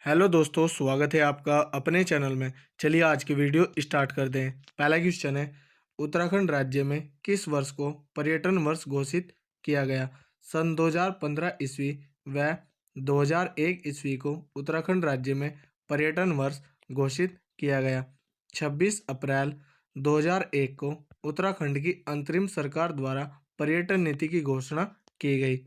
Hello दोस्तों, स्वागत है आपका अपने चैनल में। चलिए आज की वीडियो स्टार्ट कर दें। पहला क्वेश्चन है, उत्तराखंड राज्य में किस वर्ष को पर्यटन वर्ष घोषित किया गया? सन 2015 ईस्वी व 2001 ईस्वी को उत्तराखंड राज्य में पर्यटन वर्ष घोषित किया गया। 26 अप्रैल 2001 को उत्तराखंड की अंतरिम सरकार द्वारा पर्यटन नीति की घोषणा की गई।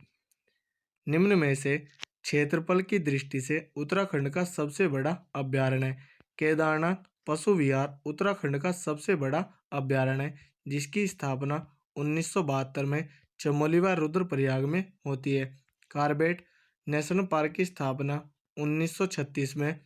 निम्न में से क्षेत्रफल की दृष्टि से उत्तराखंड का सबसे बड़ा अभ्यारण्य है। केदारनाथ पशु विहार उत्तराखंड का सबसे बड़ा अभ्यारण्य है, जिसकी स्थापना 1972 में चमोली व रुद्रप्रयाग में होती है। कार्बेट नेशनल पार्क की स्थापना 1936 में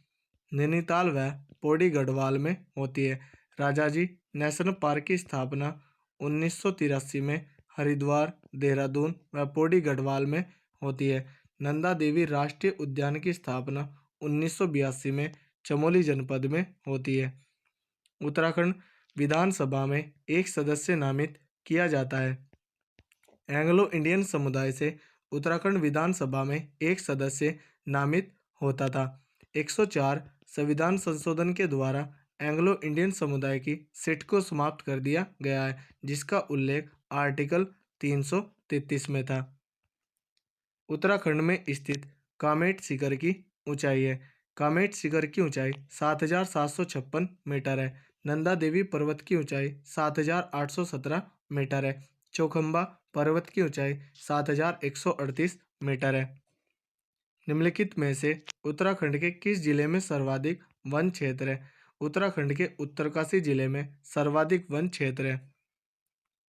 नैनीताल व पौड़ी गढ़वाल में होती है। राजाजी नेशनल पार्क की स्थापना 1983 में हरिद्वार, देहरादून व पौड़ी गढ़वाल में होती है। नंदा देवी राष्ट्रीय उद्यान की स्थापना 1982 में चमोली जनपद में होती है। उत्तराखंड विधानसभा में एक सदस्य नामित किया जाता है। एंग्लो इंडियन समुदाय से उत्तराखंड विधानसभा में एक सदस्य नामित होता था। 104 संविधान संशोधन के द्वारा एंग्लो इंडियन समुदाय की सीट को समाप्त कर दिया गया है, जिसका उल्लेख आर्टिकल 333 में था। उत्तराखंड में स्थित कामेट शिखर की ऊंचाई है। कामेट शिखर की ऊंचाई 7,756 मीटर है। नंदा देवी पर्वत की ऊंचाई 7,817 मीटर है। चौखंबा पर्वत की ऊंचाई 7,138 मीटर है। निम्नलिखित में से उत्तराखंड के किस जिले में सर्वाधिक वन क्षेत्र है? उत्तराखंड के उत्तरकाशी जिले में सर्वाधिक वन क्षेत्र है।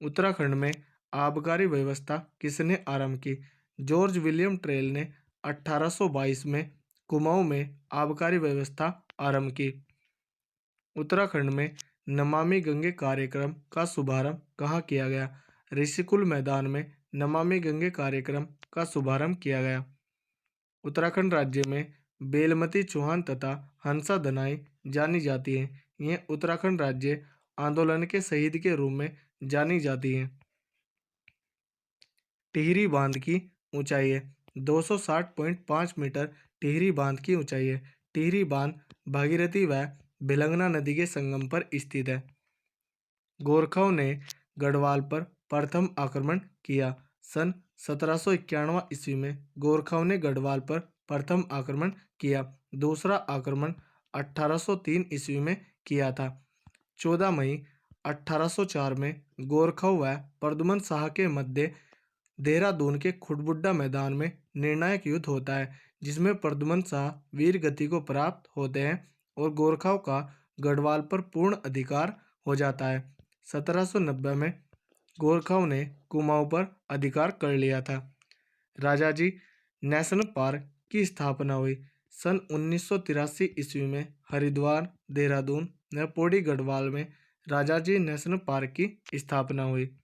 उत्तराखंड में आबकारी व्यवस्था किसने आरंभ की? जॉर्ज विलियम ट्रेल ने 1822 में कुमाऊं में आबकारी व्यवस्था आरंभ की। उत्तराखंड में नमामि गंगे कार्यक्रम का शुभारंभ कहाँ किया गया? ऋषिकुल मैदान में नमामि गंगे कार्यक्रम का शुभारंभ किया गया। उत्तराखंड राज्य में बेलमती चौहान तथा हंसा दनाई जानी जाती हैं। ये उत्तराखंड राज्य आंदोलन के शहीद के रूप में जानी जाती हैं। टिहरी बांध की ऊंचाई है 260.5 मीटर। टिहरी बांध की ऊंचाई है। टिहरी बांध भागीरथी व भिलंगना नदी के संगम पर स्थित है। गोरखाओं ने गढ़वाल पर प्रथम आक्रमण किया। सन 1791 ईस्वी में गोरखाओं ने गढ़वाल पर प्रथम आक्रमण किया। दूसरा आक्रमण 1803 ईस्वी में किया था। 14 मई 1804 में गोरखाओं व प्रद्युमन शाह के मध्य देहरादून के खुटबुड्डा मैदान में निर्णायक युद्ध होता है, जिसमें प्रद्युमन शाह वीर गति को प्राप्त होते हैं और गोरखाओं का गढ़वाल पर पूर्ण अधिकार हो जाता है। 1790 में गोरखाओं ने कुमाऊं पर अधिकार कर लिया था। राजाजी नेशनल पार्क की स्थापना हुई सन 1983 ईस्वी में हरिद्वार, देहरादून व पौड़ी गढ़वाल में राजाजी नेशनल पार्क की स्थापना हुई।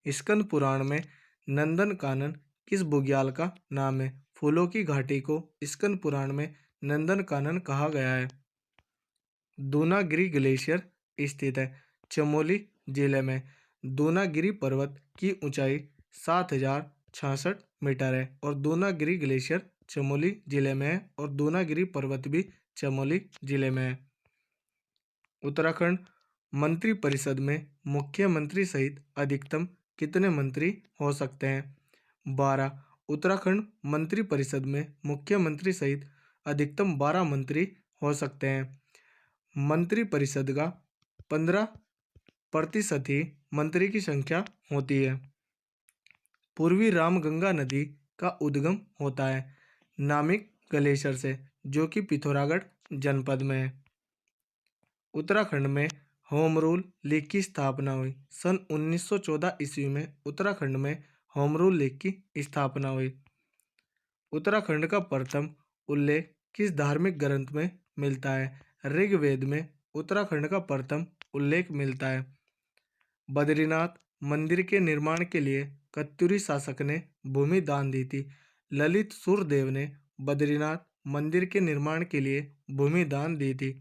स्कंद पुराण में नंदन कानन किस बुग्याल का नाम है? फूलों की घाटी को स्कंद पुराण में नंदन कानन कहा गया है। दूनागिरी ग्लेशियर स्थित है चमोली जिले में। दूनागिरी पर्वत की ऊंचाई 7,066 मीटर है और दूनागिरी ग्लेशियर चमोली जिले में है और दूनागिरी पर्वत भी चमोली जिले में है। उत्तराखंड मंत्रिपरिषद में मुख्यमंत्री सहित अधिकतम कितने मंत्री हो सकते हैं? 12। उत्तराखंड मंत्रिपरिषद में मुख्यमंत्री सहित अधिकतम 12 मंत्री हो सकते हैं। मंत्रिपरिषद का 15% ही मंत्री की संख्या होती है। पूर्वी रामगंगा नदी का उद्गम होता है नामिक ग्लेशियर से, जो कि पिथौरागढ़ जनपद में है। उत्तराखंड में होम रूल लीग की स्थापना हुई सन 1914 ईस्वी में। उत्तराखंड में होम रूल लीग की स्थापना हुई। उत्तराखंड का प्रथम उल्लेख किस धार्मिक ग्रंथ में मिलता है? ऋग्वेद में उत्तराखंड का प्रथम उल्लेख मिलता है। बद्रीनाथ मंदिर के निर्माण के लिए कत्यूरी शासक ने भूमि दान दी थी। ललित सुरदेव ने बद्रीनाथ मंदिर के निर्माण के लिए भूमि दान दी थी।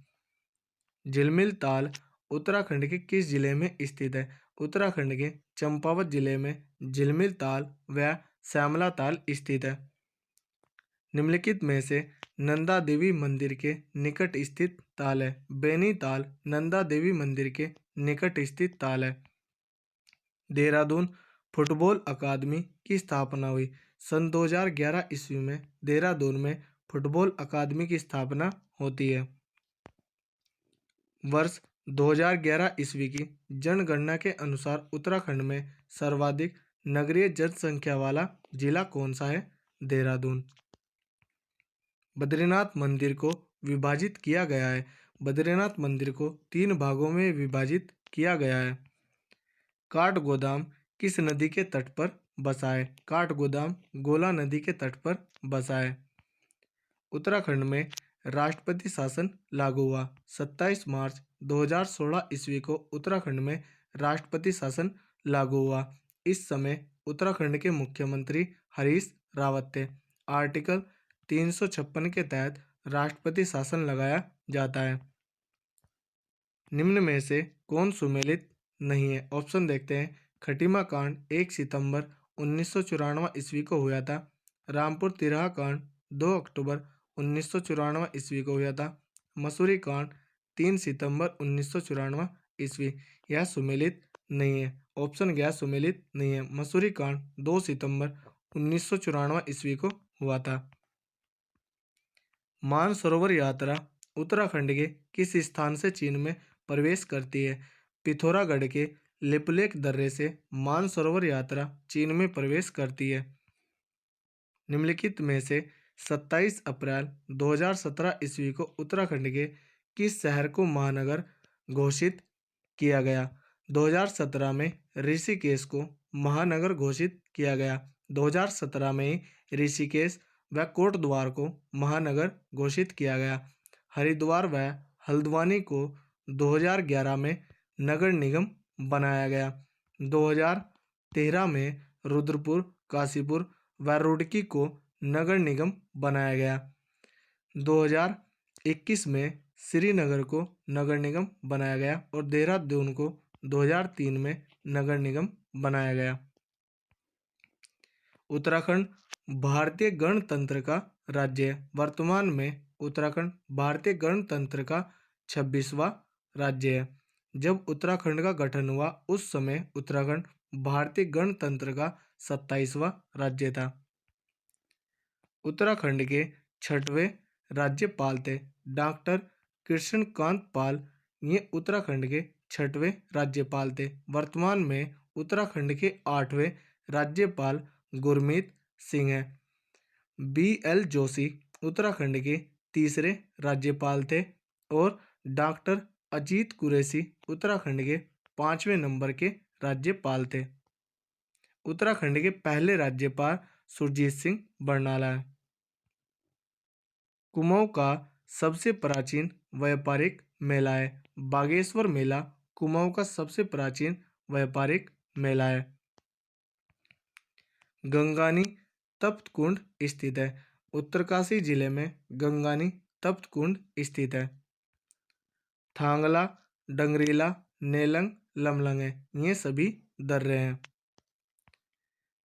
झिलमिल ताल उत्तराखंड के किस जिले में स्थित है? उत्तराखंड के चंपावत जिले में झिलमिल ताल व श्यामला ताल स्थित है। निम्नलिखित में से नंदा देवी मंदिर के निकट स्थित ताल है? बेनीताल नंदा देवी मंदिर के निकट स्थित ताल है। देहरादून फुटबॉल अकादमी की स्थापना हुई? सन 2011 ईस्वी में देहरादून में फुटबॉल अकादमी की स्थापना होती है। वर्ष 2011 ईस्वी की जनगणना के अनुसार उत्तराखंड में सर्वाधिक नगरीय जनसंख्या वाला जिला कौन सा है? देहरादून। बद्रीनाथ मंदिर को विभाजित किया गया है? बद्रीनाथ मंदिर को 3 भागों में विभाजित किया गया है। काठगोदाम किस नदी के तट पर बसा है? काठगोदाम गोला नदी के तट पर बसा है। उत्तराखंड में राष्ट्रपति शासन लागू हुआ? 27 मार्च 2016 ईस्वी को उत्तराखंड में राष्ट्रपति शासन लागू हुआ। इस समय उत्तराखंड के मुख्यमंत्री हरीश रावत थे। आर्टिकल 356 के तहत राष्ट्रपति शासन लगाया जाता है। निम्न में से कौन सुमेलित नहीं है? ऑप्शन देखते हैं। खटीमा कांड 1 सितंबर 1994 ईस्वी को हुआ था। रामपुर तिराहा कांड 2 अक्टूबर 1994 ईस्वी को हुआ था। मसूरी कांड 3 सितंबर 1994 ईस्वी। यह सुमेलित नहीं है। ऑप्शन गया सुमेलित नहीं है। मसूरी कांड 2 सितंबर 1994 ईस्वी को हुआ था। मानसरोवर यात्रा उत्तराखंड के किस स्थान से चीन में प्रवेश करती है? पिथौरागढ़ के लिपुलेख दर्रे से मानसरोवर यात्रा चीन में प्रवेश करती है। निम्नलिखित में से 27 अप्रैल 2017 ईस्वी को उत्तराखंड के किस शहर को महानगर घोषित किया गया? 2017 में ऋषिकेश को महानगर घोषित किया गया। 2017 में ही ऋषिकेश व कोटद्वार को महानगर घोषित किया गया। हरिद्वार व हल्द्वानी को 2011 में नगर निगम बनाया गया। 2013 में रुद्रपुर, काशीपुर व रुड़की को नगर निगम बनाया गया। 2021 में श्रीनगर को नगर निगम बनाया गया और देहरादून को 2003 में नगर निगम बनाया गया। उत्तराखंड भारतीय गणतंत्र का राज्य है। वर्तमान में उत्तराखंड भारतीय गणतंत्र का 26वां राज्य है। जब उत्तराखंड का गठन हुआ उस समय उत्तराखंड भारतीय गणतंत्र का 27वां राज्य था। उत्तराखंड के 6वें राज्यपाल थे डॉक्टर कृष्णकांत पाल। ये उत्तराखंड के 6वें राज्यपाल थे। वर्तमान में उत्तराखंड के 8वें राज्यपाल गुरमीत सिंह हैं। BL जोशी उत्तराखंड के 3रे राज्यपाल थे और डॉक्टर अजीत कुरैशी उत्तराखंड के 5वें नंबर के राज्यपाल थे। उत्तराखंड के पहले राज्यपाल सुरजीत सिंह बरनाला है। कुमाऊं का सबसे प्राचीन व्यापारिक मेला है। बागेश्वर मेला कुमाऊं का सबसे प्राचीन व्यापारिक मेला है। गंगानी तप्त कुंड स्थित है। उत्तरकाशी जिले में गंगानी तप्त कुंड स्थित है। थांगला, डंगरीला, नेलंग, लमलंग है। ये सभी दर्रे हैं।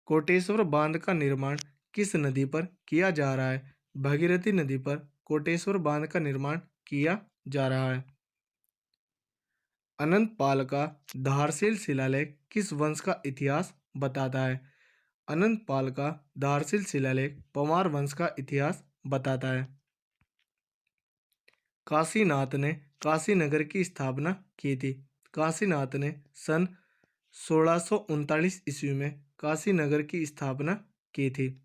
कोटेश्वर बांध का निर्माण किस नदी पर किया जा रहा है? भागीरथी नदी पर कोटेश्वर बांध का निर्माण किया जा रहा है। अनंत पाल का धारसील शिलालेख किस वंश का इतिहास बताता है? अनंत पाल का धारसील शिलालेख पंवार वंश का इतिहास बताता है। काशीनाथ ने काशी नगर की स्थापना की थी। काशीनाथ ने सन 1639 ईस्वी में काशी नगर की स्थापना की थी।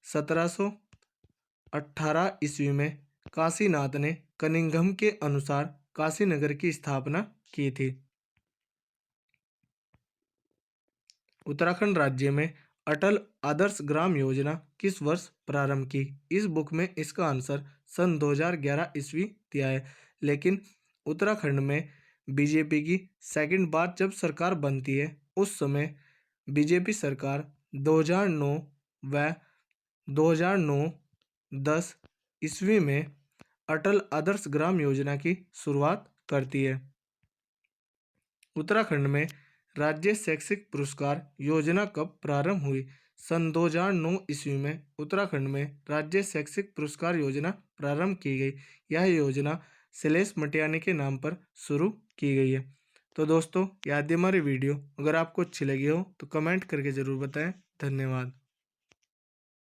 1718 ईस्वी में काशीनाथ ने कनिंघम के अनुसार काशी नगर की स्थापना की थी। उत्तराखंड राज्य में अटल आदर्श ग्राम योजना किस वर्ष प्रारंभ की? इस बुक में इसका आंसर सन 2011 ईस्वी दिया है। लेकिन उत्तराखंड में बीजेपी की सेकंड बार जब सरकार बनती है उस समय बीजेपी सरकार 2009 व 2009-10 ईस्वी में अटल आदर्श ग्राम योजना की शुरुआत करती है। उत्तराखंड में राज्य शैक्षिक पुरस्कार योजना कब प्रारंभ हुई? सन 2009 ईस्वी में उत्तराखंड में राज्य शैक्षिक पुरस्कार योजना प्रारंभ की गई। यह योजना शैलेश मटियानी के नाम पर शुरू की गई है। तो दोस्तों, यदि हमारी वीडियो अगर आपको अच्छी लगी हो तो कमेंट करके ज़रूर बताएं। धन्यवाद।